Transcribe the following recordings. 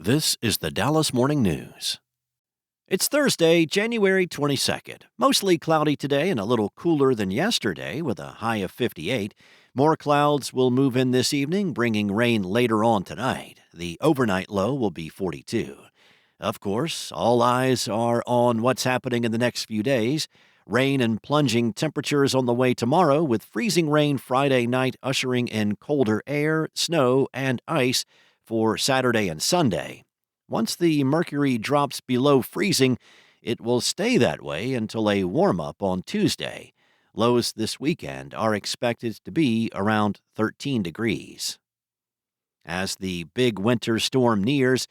This is the Dallas Morning News. It's Thursday, January 22nd. Mostly cloudy today and a little cooler than yesterday with a high of 58. More clouds will move in this evening, bringing rain later on tonight. The overnight low will be 42. Of course, all eyes are on what's happening in the next few days. Rain and plunging temperatures on the way tomorrow, with freezing rain Friday night ushering in colder air, snow, and ice for Saturday and Sunday. Once the mercury drops below freezing, it will stay that way until a warm-up on Tuesday. Lows this weekend are expected to be around 13 degrees. As the big winter storm nears,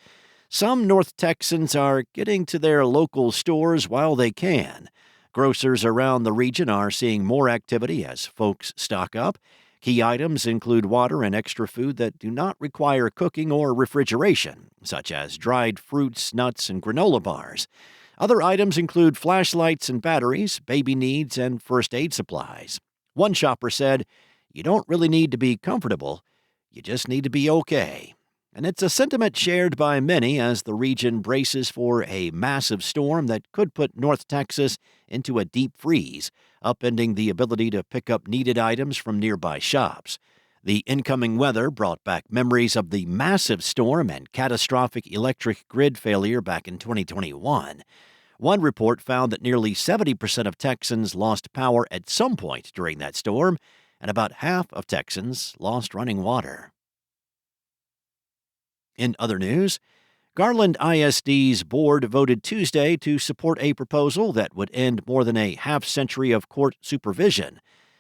some North Texans are getting to their local stores while they can. Grocers around the region are seeing more activity as folks stock up. Key items include water and extra food that do not require cooking or refrigeration, such as dried fruits, nuts, and granola bars. Other items include flashlights and batteries, baby needs, and first aid supplies. One shopper said, "You don't really need to be comfortable, you just need to be okay." And it's a sentiment shared by many as the region braces for a massive storm that could put North Texas into a deep freeze, upending the ability to pick up needed items from nearby shops. The incoming weather brought back memories of the massive storm and catastrophic electric grid failure back in 2021. One report found that nearly 70% of Texans lost power at some point during that storm, and about half of Texans lost running water. In other news, Garland ISD's board voted Tuesday to support a proposal that would end more than a half-century of court supervision.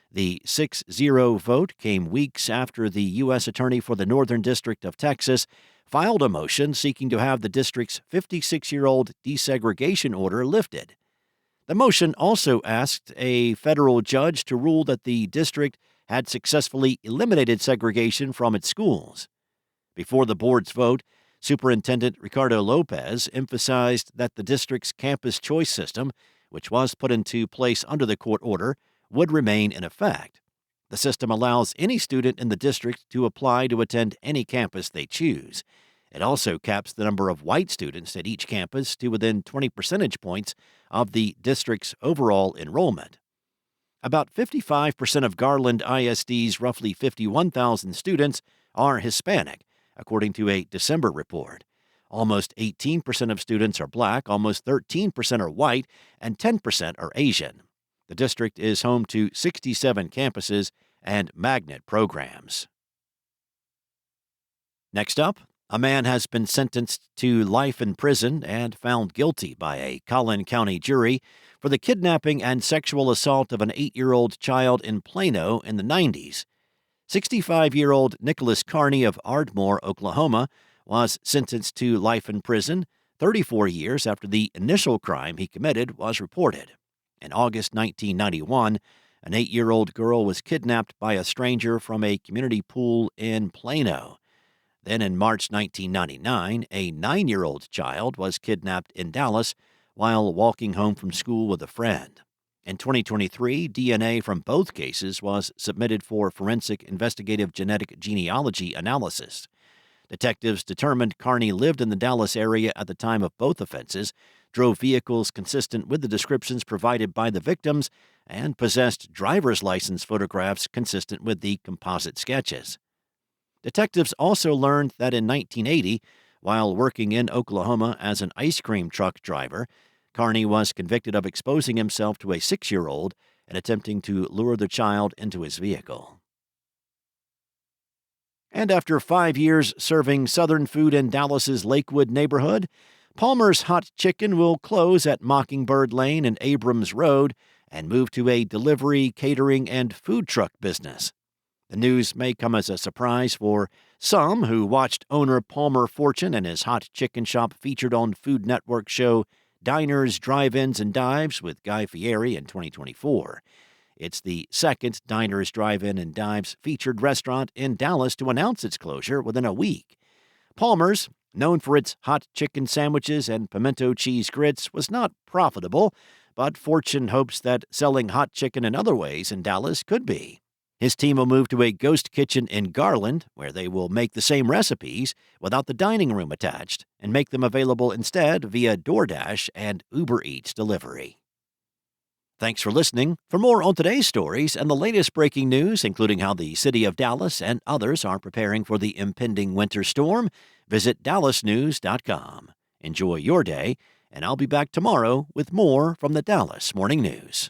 The 6-0 vote came weeks after the U.S. Attorney for the Northern District of Texas filed a motion seeking to have the district's 56-year-old desegregation order lifted. The motion also asked a federal judge to rule that the district had successfully eliminated segregation from its schools. Before the board's vote, Superintendent Ricardo Lopez emphasized that the district's campus choice system, which was put into place under the court order, would remain in effect. The system allows any student in the district to apply to attend any campus they choose. It also caps the number of white students at each campus to within 20 percentage points of the district's overall enrollment. About 55% of Garland ISD's roughly 51,000 students are Hispanic, according to a December report. Almost 18% of students are black, almost 13% are white, and 10% are Asian. The district is home to 67 campuses and magnet programs. Next up, a man has been sentenced to life in prison and found guilty by a Collin County jury for the kidnapping and sexual assault of an 8-year-old child in Plano in the 90s. 65-year-old Nicholas Carney of Ardmore, Oklahoma, was sentenced to life in prison 34 years after the initial crime he committed was reported. In August 1991, an 8-year-old girl was kidnapped by a stranger from a community pool in Plano. Then in March 1999, a 9-year-old child was kidnapped in Dallas while walking home from school with a friend. In 2023, DNA from both cases was submitted for forensic investigative genetic genealogy analysis. Detectives determined Carney lived in the Dallas area at the time of both offenses, drove vehicles consistent with the descriptions provided by the victims, and possessed driver's license photographs consistent with the composite sketches. Detectives also learned that in 1980, while working in Oklahoma as an ice cream truck driver, Carney was convicted of exposing himself to a 6-year-old and attempting to lure the child into his vehicle. And after 5 years serving Southern food in Dallas's Lakewood neighborhood, Palmer's Hot Chicken will close at Mockingbird Lane and Abrams Road and move to a delivery, catering, and food truck business. The news may come as a surprise for some who watched owner Palmer Fortune and his hot chicken shop featured on Food Network show Diners, Drive-Ins, and Dives with Guy Fieri in 2024. It's the second Diners, Drive-In, and Dives featured restaurant in Dallas to announce its closure within a week. Palmer's, known for its hot chicken sandwiches and pimento cheese grits, was not profitable, but Fortune hopes that selling hot chicken in other ways in Dallas could be. His team will move to a ghost kitchen in Garland, where they will make the same recipes without the dining room attached and make them available instead via DoorDash and Uber Eats delivery. Thanks for listening. For more on today's stories and the latest breaking news, including how the city of Dallas and others are preparing for the impending winter storm, visit dallasnews.com. Enjoy your day, and I'll be back tomorrow with more from the Dallas Morning News.